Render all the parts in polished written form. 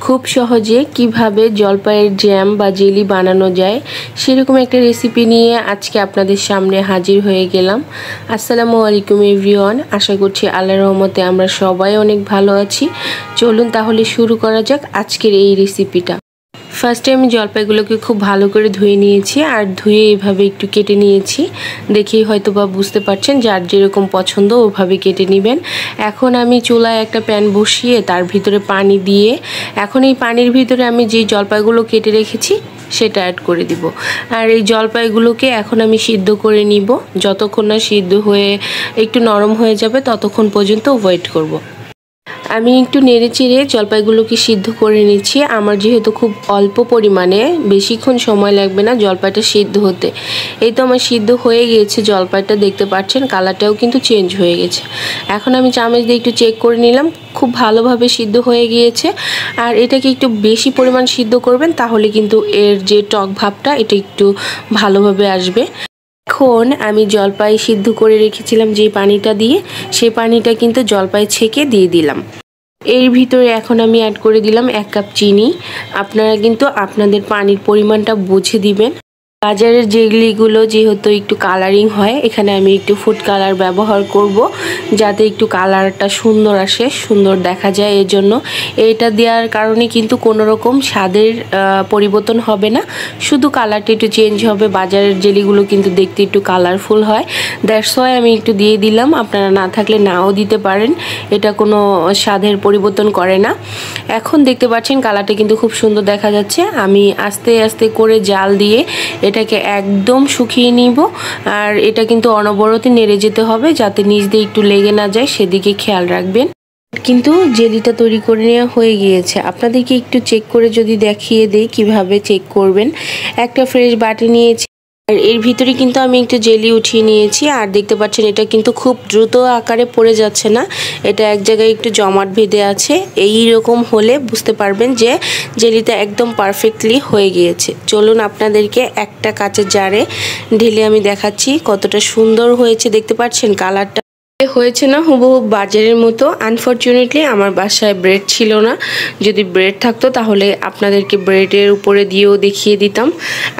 খুব সহজে কিভাবে জলপাইয়ের জ্যাম বা জেলি বানানো যায় সেরকম একটা রেসিপি নিয়ে আজকে আপনাদের সামনে হাজির হয়ে গেলাম। আসসালামু আলাইকুম এভরিওয়ান, আশা করছি আল্লাহর রহমতে আমরা সবাই অনেক ভালো আছি। চলুন তাহলে শুরু করা যাক আজকের এই রেসিপিটা। ফার্স্টে আমি জলপাইগুলোকে খুব ভালো করে ধুয়ে নিয়েছি আর ধুয়ে এভাবে একটু কেটে নিয়েছি। দেখেই হয়তো বা বুঝতে পারছেন যার যেরকম পছন্দ ওভাবে কেটে নেবেন। এখন আমি চুলায় একটা প্যান বসিয়ে তার ভিতরে পানি দিয়ে এখন এই পানির ভিতরে আমি যে জলপাইগুলো কেটে রেখেছি সেটা অ্যাড করে দিব। আর এই জলপাইগুলোকে এখন আমি সিদ্ধ করে নিব। যতক্ষণ না সিদ্ধ হয়ে একটু নরম হয়ে যাবে ততক্ষণ পর্যন্ত ওয়েট করব। আমি একটু নেড়ে চেড়ে জলপাইগুলোকে সিদ্ধ করে নিচ্ছি। আমার যেহেতু খুব অল্প পরিমাণে, বেশিক্ষণ সময় লাগবে না জলপাইটা সিদ্ধ হতে। এই তো আমার সিদ্ধ হয়ে গিয়েছে জলপাইটা, দেখতে পাচ্ছেন কালারটাও কিন্তু চেঞ্জ হয়ে গেছে। এখন আমি চামচ দিয়ে একটু চেক করে নিলাম, খুব ভালোভাবে সিদ্ধ হয়ে গিয়েছে। আর এটাকে একটু বেশি পরিমাণ সিদ্ধ করবেন, তাহলে কিন্তু এর যে টক ভাবটা এটা একটু ভালোভাবে আসবে। এখন আমি জলপাই সিদ্ধ করে রেখেছিলাম যে পানিটা দিয়ে, সেই পানিটা কিন্তু জলপাই ছেঁকে দিয়ে দিলাম। এর ভিতরে এখন আমি অ্যাড করে দিলাম 1 কাপ চিনি। আপনারা কিন্তু আপনাদের পানির পরিমাণটা বুঝে দিবেন। বাজারের জেলিগুলো যেহেতু একটু কালারিং হয়, এখানে আমি একটু ফুড কালার ব্যবহার করব যাতে একটু কালারটা সুন্দর আসে, সুন্দর দেখা যায়। এর জন্য এটা দেওয়ার কারণে কিন্তু কোনো রকম স্বাদের পরিবর্তন হবে না, শুধু কালারটা একটু চেঞ্জ হবে। বাজারের জেলিগুলো কিন্তু দেখতে একটু কালারফুল হয়, দ্যাটস ওয়াই আমি একটু দিয়ে দিলাম। আপনারা না থাকলে নাও দিতে পারেন, এটা কোনো স্বাদের পরিবর্তন করে না। এখন দেখতে পাচ্ছেন কালারটা কিন্তু খুব সুন্দর দেখা যাচ্ছে। আমি আস্তে আস্তে করে জাল দিয়ে এটাকে একদম শুকিয়ে নিব। আর এটা কিন্তু অনবরত নেড়ে যেতে হবে যাতে নিচ দিয়ে একটু লেগে না যায়, সেদিকে খেয়াল রাখবেন। কিন্তু জেলিটা তৈরি করে নেওয়া হয়ে গিয়েছে। আপনাদেরকে একটু চেক করে যদি দেখিয়ে দেই কিভাবে চেক করবেন। একটা ফ্রেশ বাটি নিয়েছি আর এর ভিতরে কিন্তু আমি একটু জেলি উঠিয়ে নিয়েছি। আর দেখতে পাচ্ছেন এটা কিন্তু খুব দ্রুত আকারে পড়ে যাচ্ছে না, এটা এক জায়গায় একটু জমাট বেঁধে আছে। এই রকম হলে বুঝতে পারবেন যে জেলিটা একদম পারফেক্টলি হয়ে গিয়েছে। চলুন আপনাদেরকে একটা কাঁচের জারে ঢেলে আমি দেখাচ্ছি কতটা সুন্দর হয়েছে। দেখতে পাচ্ছেন কালারটা হয়েছে না হুবহু বাজারের মতো। আনফরচুনেটলি আমার বাসায় ব্রেড ছিল না, যদি ব্রেড থাকতো তাহলে আপনাদেরকে ব্রেডের উপরে দিয়েও দেখিয়ে দিতাম।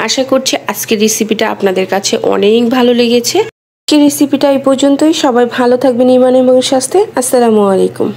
আশা করছি আজকের রেসিপিটা আপনাদের কাছে অনেক ভালো লেগেছে। আজকের রেসিপিটা এই পর্যন্তই। সবাই ভালো থাকবেন ইমান এবং স্বাস্থ্যে। আসসালামু আলাইকুম।